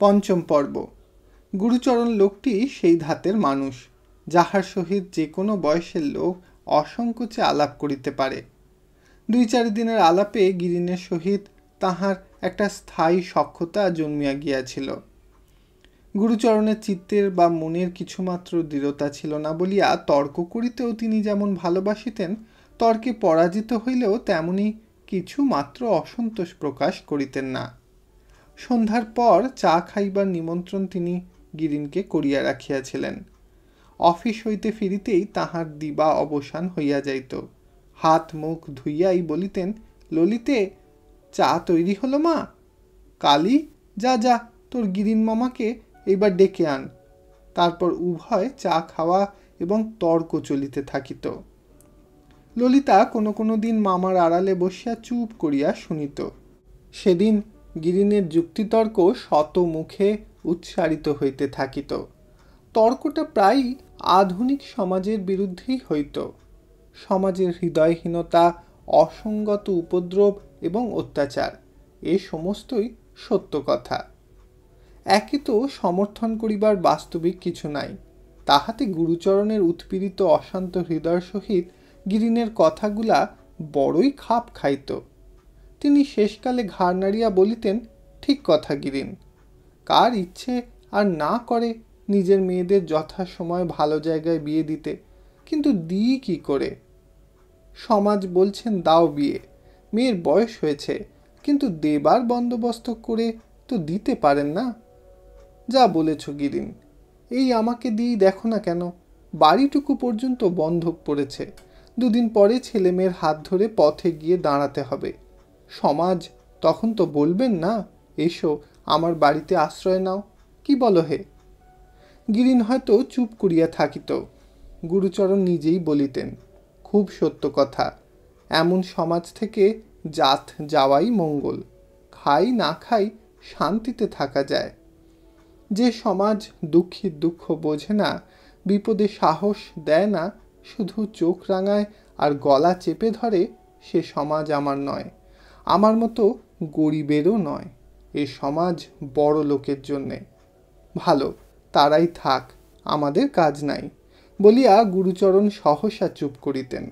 পঞ্চম পর্ব। গুরুচরণ লোকটি সেই ধাতের মানুষ, যাহার সহিত যে কোনো বয়সের লোক অসংকোচে আলাপ করিতে পারে। 2-4 দিনের আলাপে গিরিনের সহিত তাহার একটা স্থায়ী সখ্যতা জন্মিয়া গিয়াছিল। গুরুচরণের চিত্তের বা মনের কিছুমাত্র দৃঢ়তা ছিল না বলিয়া তর্ক করিতেও তিনি যেমন ভালোবাসিতেন, তর্কে পরাজিত হইলেও তেমনি কিছু মাত্র অসন্তোষ প্রকাশ করিতেন না। সন্ধ্যার পর চা খাইবার নিমন্ত্রণ তিনি গিরিনকে করিয়া রাখিয়াছিলেন। অফিস হইতে ফিরিতেই তাহার দিবা অবসান হইয়া যাইত। হাত মুখ ধুইয়াই বলিতেন, ললিতে, চা তৈরি হলো মা? কালী, যা যা তোর গিরিন মামাকে এইবার ডেকে আন। তারপর উভয় চা খাওয়া এবং তর্ক চলিতে থাকিত। ললিতা কোনো কোনো দিন মামার আড়ালে বসিয়া চুপ করিয়া শুনিত। সেদিন গিরিনের যুক্তিতর্ক শত মুখে উচ্চারিত হইতে থাকিত। তর্কটা প্রায়ই আধুনিক সমাজের বিরুদ্ধেই হইত। সমাজের হৃদয়হীনতা, অসঙ্গত উপদ্রব এবং অত্যাচার, এ সমস্তই সত্য কথা। একে তো সমর্থন করিবার বাস্তবিক কিছু নাই, তাহাতে গুরুচরণের উৎপীড়িত অশান্ত হৃদয়ের সহিত গিরিনের কথাগুলা বড়ই খাপ খাইত। তিনি শেষকালে ঘাড় নাড়িয়া বলিতেন, ঠিক কথা গিরিন, কার ইচ্ছে আর না করে নিজের মেয়েদের যথাসময়ে ভালো জায়গায় বিয়ে দিতে, কিন্তু দিই কি করে? সমাজ বলছেন দাও বিয়ে, মেয়ের বয়স হয়েছে, কিন্তু দেবার বন্দোবস্ত করে তো দিতে পারেন না। যা বলেছ গিরিন, এই আমাকে দিয়েই দেখো না কেন, বাড়িটুকু পর্যন্ত বন্ধক পড়েছে। 2 দিন পরে ছেলে মেয়ের হাত ধরে পথে গিয়ে দাঁড়াতে হবে। সমাজ তখন তো বলবেন না, এসো আমার বাড়িতে আশ্রয় নাও, কি বলো হে? গিরিন হয়তো চুপ করিয়া থাকিত। গুরুচরণ নিজেই বলিতেন, খুব সত্য কথা, এমন সমাজ থেকে জাত যাওয়াই মঙ্গল। খাই না খাই শান্তিতে থাকা যায়। যে সমাজ দুঃখীর দুঃখ বোঝে না, বিপদে সাহস দেয় না, শুধু চোখ রাঙায় আর গলা চেপে ধরে, সে সমাজ আমার নয়, আমার মতো গরিবেরও নয়। এ সমাজ বড় লোকের জন্যে। ভালো, তারাই থাক, আমাদের কাজ নাই বলিয়া গুরুচরণ সহসা চুপ করিতেন।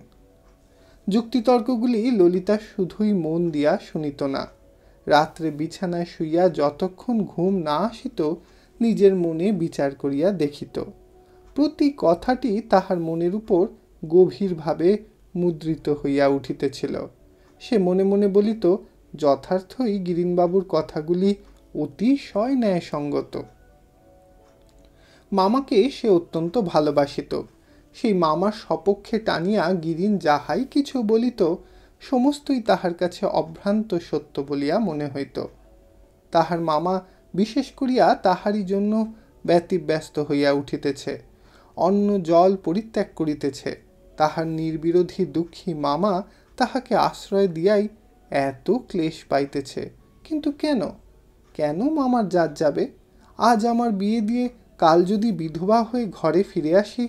যুক্তিতর্কগুলি ললিতা শুধুই মন দিয়া শুনিত না। রাত্রে বিছানায় শুইয়া যতক্ষণ ঘুম না আসিত, নিজের মনে বিচার করিয়া দেখিত। প্রতি কথাটি তাহার মনের উপর গভীরভাবে মুদ্রিত হইয়া উঠিতেছিল। সে মনে মনে বলিত, যথার্থই গিরিনবাবুর কথাগুলি অতিশয় ন্যায়সঙ্গত। মামাকে সে অত্যন্ত ভালোবাসিত। সেই মামার সপক্ষে টানিয়া গিরিন যাহাই কিছু বলিত, সমস্তই তাহার কাছে অভ্রান্ত সত্য বলিয়া মনে হইত। তাহার মামা বিশেষ করিয়া তাহারই জন্য ব্যতিব্যস্ত হইয়া উঠিতেছে, অন্ন জল পরিত্যাগ করিতেছে। তাহার নির্বিরোধী দুঃখী মামা তাহাকে আশ্রয় দিয়াই এত ক্লেশ পাইতেছে। কিন্তু কেন কেন মামার জাত যাবে? আজ আমার বিয়ে দিয়ে কাল যদি বিধবা হয়ে ঘরে ফিরে আসি,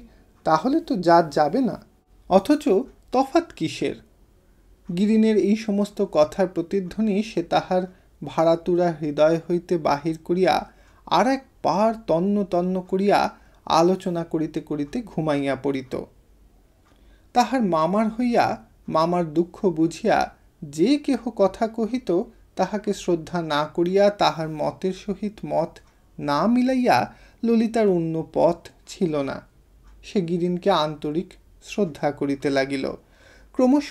তাহলে তো জাত যাবে না। অথচ তফাৎ কিসের? গিরিনের এই সমস্ত কথার প্রতিধ্বনি সে তাহার ভাড়াতুরা হৃদয় হইতে বাহির করিয়া আর এক বার তন্ন তন্ন করিয়া আলোচনা করিতে করিতে ঘুমাইয়া পড়িত। তাহার মামার হইয়া, মামার দুঃখ বুঝিয়া যে কেহ কথা কহিত, তাহাকে শ্রদ্ধা না করিয়া, তাহার মতের সহিত মত না মিলাইয়া ললিতার অন্য পথ ছিল না। সে গিরিনকে আন্তরিক শ্রদ্ধা করিতে লাগিল। ক্রমশ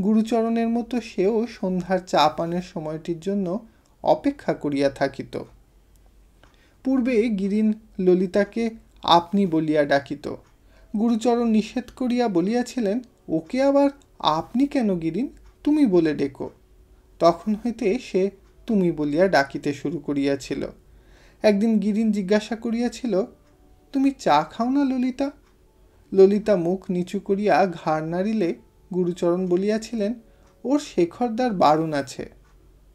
গুরুচরণের মতো সেও সন্ধ্যার চা পানের সময়টির জন্য অপেক্ষা করিয়া থাকিত। পূর্বে গিরিন ললিতাকে আপনি বলিয়া ডাকিত। গুরুচরণ নিষেধ করিয়া বলিয়াছিলেন, ওকে আবার আপনি কেন গিরিন, তুমি বলে ডেকো। তখন হইতে সে তুমি বলিয়া ডাকিতে শুরু করিয়াছিল। একদিন গিরিন জিজ্ঞাসা করিয়াছিল, তুমি চা খাও না ললিতা? ললিতা মুখ নিচু করিয়া ঘাড় নাড়িলে গুরুচরণ বলিয়াছিলেন, ওর শেখরদার বারণ আছে,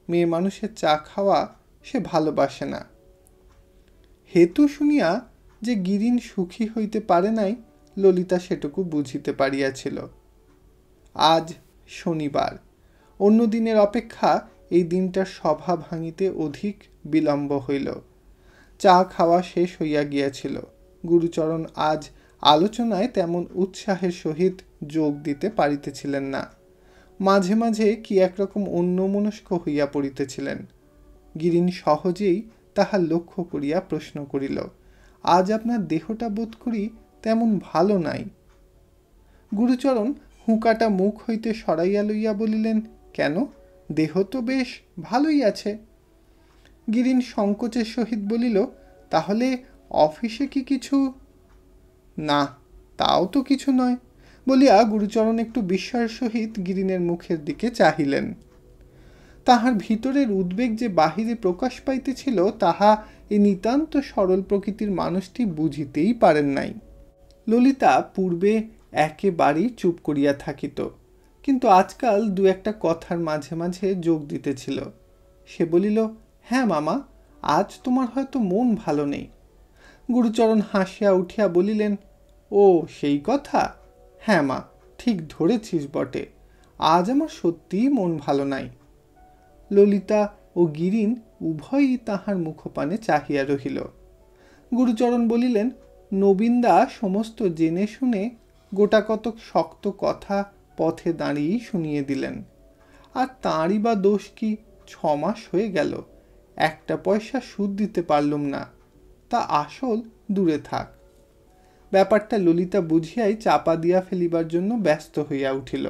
মেয়ে মানুষের চা খাওয়া সে ভালোবাসে না। হেতু শুনিয়া যে গিরিন সুখী হইতে পারে নাই, ললিতা সেটুকু বুঝিতে পারিয়াছিল। আজ শনিবার, অন্য দিনের অপেক্ষা এই দিনটার সভা ভাঙিতে অধিক বিলম্ব হইল। চা খাওয়া শেষ হইয়া গিয়াছিল। গুরুচরণ আজ আলোচনায় তেমন উৎসাহের সহিত যোগ দিতে পারিতেছিলেন না। মাঝে মাঝে কি একরকম অন্যমনস্ক হইয়া পড়িতেছিলেন। গিরিন সহজেই তাহার লক্ষ্য করিয়া প্রশ্ন করিল, আজ আপনার দেহটা বোধ করি তেমন ভালো নাই। গুরুচরণ হুঁকাটা মুখ হইতে সরাইয়া লইয়া বলিলেন, কেন, দেহ তো বেশ ভালোই আছে। গিরিন সংকোচের সহিত বলিল, তাহলে অফিসে কি কিছু? না, তাও তো কিছু নয় বলিয়া গুরুচরণ একটু বিস্ময়ের সহিত গিরিনের মুখের দিকে চাহিলেন। তাহার ভিতরের উদ্বেগ যে বাহিরে প্রকাশ পাইতেছিল তাহা এই নিতান্ত সরল প্রকৃতির মানুষটি বুঝিতেই পারেন নাই। ললিতা পূর্বে একেবারেই চুপ করিয়া থাকিত, কিন্তু আজকাল দু একটা কথার মাঝে মাঝে যোগ দিতেছিল। সে বলিল, হ্যাঁ মামা, আজ তোমার হয়তো মন ভালো নেই। গুরুচরণ হাসিয়া উঠিয়া বলিলেন, ও সেই কথা? হ্যাঁ মা, ঠিক ধরেছিস বটে, আজ আমার সত্যিই মন ভালো নাই। ললিতা ও গিরিন উভয়ই তাহার মুখপানে চাহিয়া রহিল। গুরুচরণ বলিলেন, নবীনদা সমস্ত জেনে শুনে গোটা কতক শক্ত কথা পথে দাঁড়িয়েই শুনিয়ে দিলেন। আর তাঁরই বা দোষ কি? 6 মাস হয়ে গেল, একটা পয়সা সুদ দিতে পারলুম না, তা আসল দূরে থাক। ব্যাপারটা ললিতা বুঝিয়াই চাপা দিয়া ফেলিবার জন্য ব্যস্ত হইয়া উঠিল।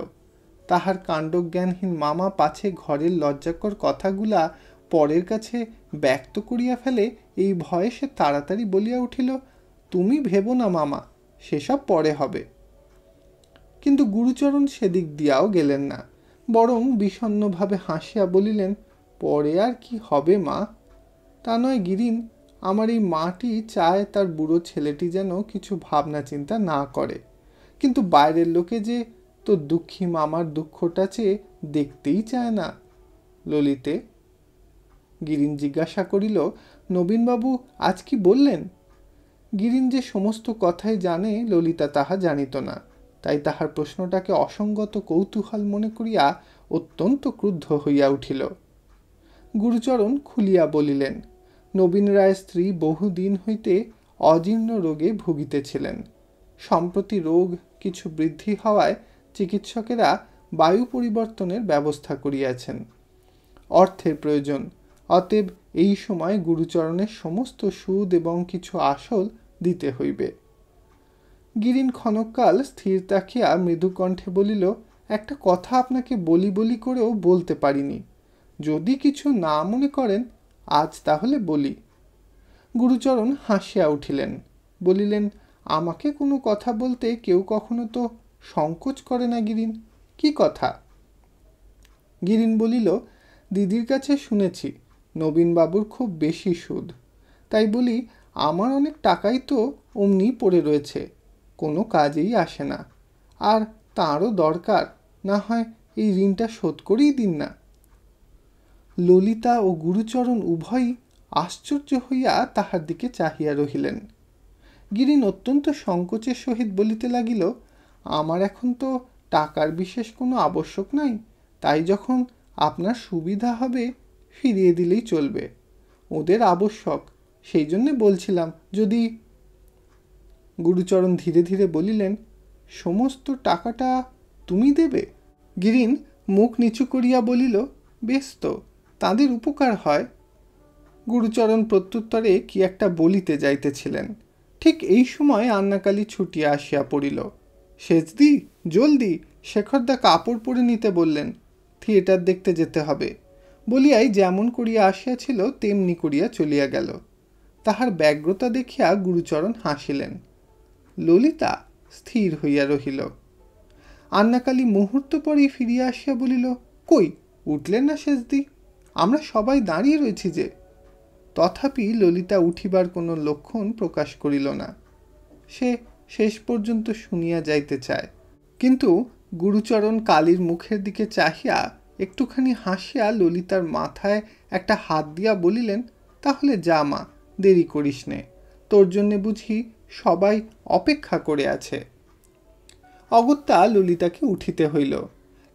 তাহার কাণ্ডজ্ঞানহীন মামা পাছে ঘরের লজ্জাকর কথাগুলা পরের কাছে ব্যক্ত করিয়া ফেলে এই ভয়ে সে তাড়াতাড়ি বলিয়া উঠিল, তুমি ভেবো না মামা, সেসব পরে হবে। কিন্তু গুরুচরণ সেদিক দিয়াও গেলেন না, বরং বিষণ্ণভাবে হাসিয়া বলিলেন, পরে আর কি হবে মা? তা নয় গিরিন, আমার এই মাটি চায় তার বুড়ো ছেলেটি যেন কিছু ভাবনা চিন্তা না করে, কিন্তু বাইরের লোকে যে তো দুঃখী মামার দুঃখটা চেয়ে দেখতেই চায় না। ললিতে? গিরিন জিজ্ঞাসা করিল, নবীনবাবু আজ কি বললেন? গিরিন যে সমস্ত কথাই জানে ললিতা তাহা জানিত না, তাই তাহার প্রশ্নটাকে অসঙ্গত কৌতূহল মনে করিয়া অত্যন্ত ক্রুদ্ধ হইয়া উঠিল। গুরুচরণ খুলিয়া বলিলেন, নবীন রায়ের স্ত্রী বহুদিন হইতে অজীর্ণ রোগে ভুগিতেছিলেন। সম্প্রতি রোগ কিছু বৃদ্ধি হওয়ায় চিকিৎসকেরা বায়ু পরিবর্তনের ব্যবস্থা করিয়াছেন। অর্থের প্রয়োজন, অতএব এই সময় গুরুচরণের সমস্ত সুদ এবং কিছু আসল দিতে হইবে। গিরিন ক্ষণকাল স্থির তাকিয়া মৃদুকণ্ঠে বলিল, একটা কথা আপনাকে বলি বলি করেও বলতে পারিনি, যদি কিছু না মনে করেন আজ তাহলে বলি। গুরুচরণ হাসিয়া উঠিলেন, বলিলেন, আমাকে কোনো কথা বলতে কেউ কখনো তো সংকোচ করে না গিরিন, কি কথা? গিরিন বলিল, দিদির কাছে শুনেছি নবীনবাবুর খুব বেশি সুদ, তাই বলি আমার অনেক টাকাই তো অমনি পড়ে রয়েছে, কোনো কাজেই আসে না, আর তাঁরও দরকার, না হয় এই ঋণটা শোধ করেই দিন না। ললিতা ও গুরুচরণ উভয়ই আশ্চর্য হইয়া তাহার দিকে চাহিয়া রহিলেন। গিরিন অত্যন্ত সংকোচের সহিত বলিতে লাগিল, আমার এখন তো টাকার বিশেষ কোনো আবশ্যক নাই, তাই যখন আপনার সুবিধা হবে ফিরিয়ে দিলেই চলবে, ওদের আবশ্যক, সেই জন্যে বলছিলাম যদি। গুরুচরণ ধীরে ধীরে বলিলেন, সমস্ত টাকাটা তুমি দেবে? গিরিন মুখ নিচু করিয়া বলিল, বেশ তো, তাঁদের উপকার হয়। গুরুচরণ প্রত্যুত্তরে কি একটা বলিতে যাইতেছিলেন, ঠিক এই সময় আন্নাকালী ছুটিয়া আসিয়া পড়িল। সেজদি, জলদি, শেখরদা কাপড় পরে নিতে বললেন, থিয়েটার দেখতে যেতে হবে বলিয়াই যেমন করিয়া আসিয়াছিল তেমনি করিয়া চলিয়া গেল। তাহার ব্যগ্রতা দেখিয়া গুরুচরণ হাসিলেন। ললিতা স্থির হইয়া রহিল। আন্নাকালী মুহূর্ত পরেই ফিরিয়া আসিয়া বলিল, কই উঠলেন না সেজদি? আমরা সবাই দাঁড়িয়ে রয়েছি যে। তথাপি ললিতা উঠিবার কোনো লক্ষণ প্রকাশ করিল না। সে শেষ পর্যন্ত শুনিয়া যাইতে চায়, কিন্তু গুরুচরণ কালীর মুখের দিকে চাহিয়া একটুখানি হাসিয়া ললিতার মাথায় একটা হাত দিয়া বলিলেন, তাহলে যা মা, দেরি করিস নে, তোর জন্যে বুঝি সবাই অপেক্ষা করে আছে। অগত্যা ললিতাকে উঠিতে হইল,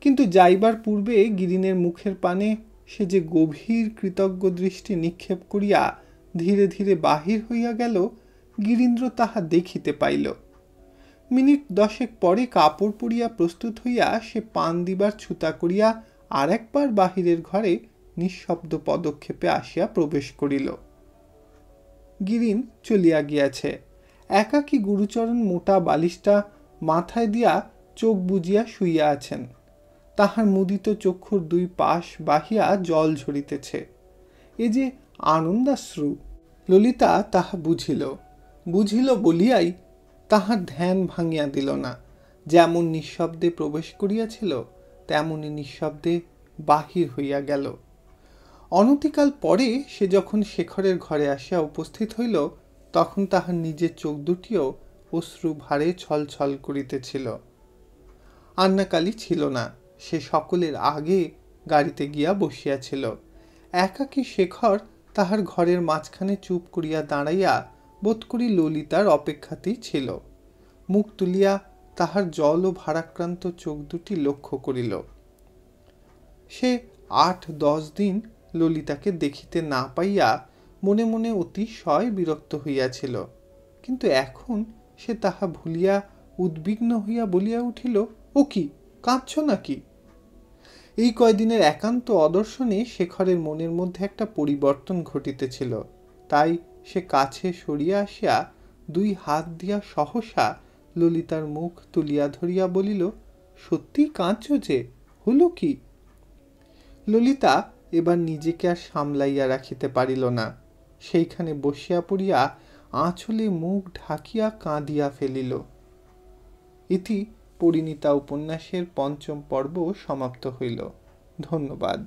কিন্তু যাইবার পূর্বে গিরিনের মুখের পানে সে যে গভীর কৃতজ্ঞ দৃষ্টি নিক্ষেপ করিয়া ধীরে ধীরে বাহির হইয়া গেল, গিরীন্দ্র তাহা দেখিতে পাইল। মিনিট 10 পরে কাপড় পরিয়া প্রস্তুত হইয়া সে পান দিবার ছুতা করিয়া আর একবার বাহিরের ঘরে নিঃশব্দ পদক্ষেপে আসিয়া প্রবেশ করিল। গিরিন চলিয়া গিয়াছে। একাকী গুরুচরণ মোটা বালিশটা মাথায় দিয়া চোখ বুজিয়া শুইয়া আছেন। তাহার মুদিত চক্ষুর দুই পাশ বাহিয়া জল ঝরিতেছে। এ যে আনন্দাশ্রু। ললিতা তাহা বুঝিল বলিয়াই তাহার ধ্যান ভাঙিয়া দিল না। যেমন নিঃশব্দে প্রবেশ করিয়াছিল তেমনি নিঃশব্দে বাহির হইয়া গেল। অনতিকাল পরে সে যখন শেখরের ঘরে আসিয়া উপস্থিত হইল, তখন তাহার নিজের চোখ দুটিও অশ্রু ভারে ছলছল করিতেছিল। আন্নাকালী ছিল না, সে সকলের আগে গাড়িতে গিয়া বসিয়াছিল। একাকী শেখর তাহার ঘরের মাঝখানে চুপ করিয়া দাঁড়াইয়া বোধ করি ললিতার অপেক্ষাতেই ছিল। মুখ তুলিয়া তাহার জল ও ভারাক্রান্ত চোখ দুটি লক্ষ্য করিল। সে 8-10 দিন ললিতাকে দেখিতে না পাইয়া মনে মনে অতিশয় বিরক্ত হইয়াছিল, কিন্তু এখন সে তাহা ভুলিয়া উদ্বিগ্ন হইয়া বলিয়া উঠিল, ও কি, কাঁদছ নাকি? এই কয়দিনের একান্ত অদর্শনে শেখরের মনের মধ্যে একটা পরিবর্তন ঘটিতেছিল। তাই সে কাছে সরিয়া আসিয়া 2 হাত দিয়া সহসা ললিতার মুখ তুলিয়া ধরিয়া বলিল, সত্যি কাঁদছ যে, হলো কি? ললিতা এবার নিজেকে আর সামলাইয়া রাখিতে পারিল না। সেইখানে বসিয়া পড়িয়া আঁচলে মুখ ঢাকিয়া কাঁদিয়া ফেলিল। ইতি পরিণীতা উপন্যাসের 5ম পর্ব সমাপ্ত হইল। ধন্যবাদ।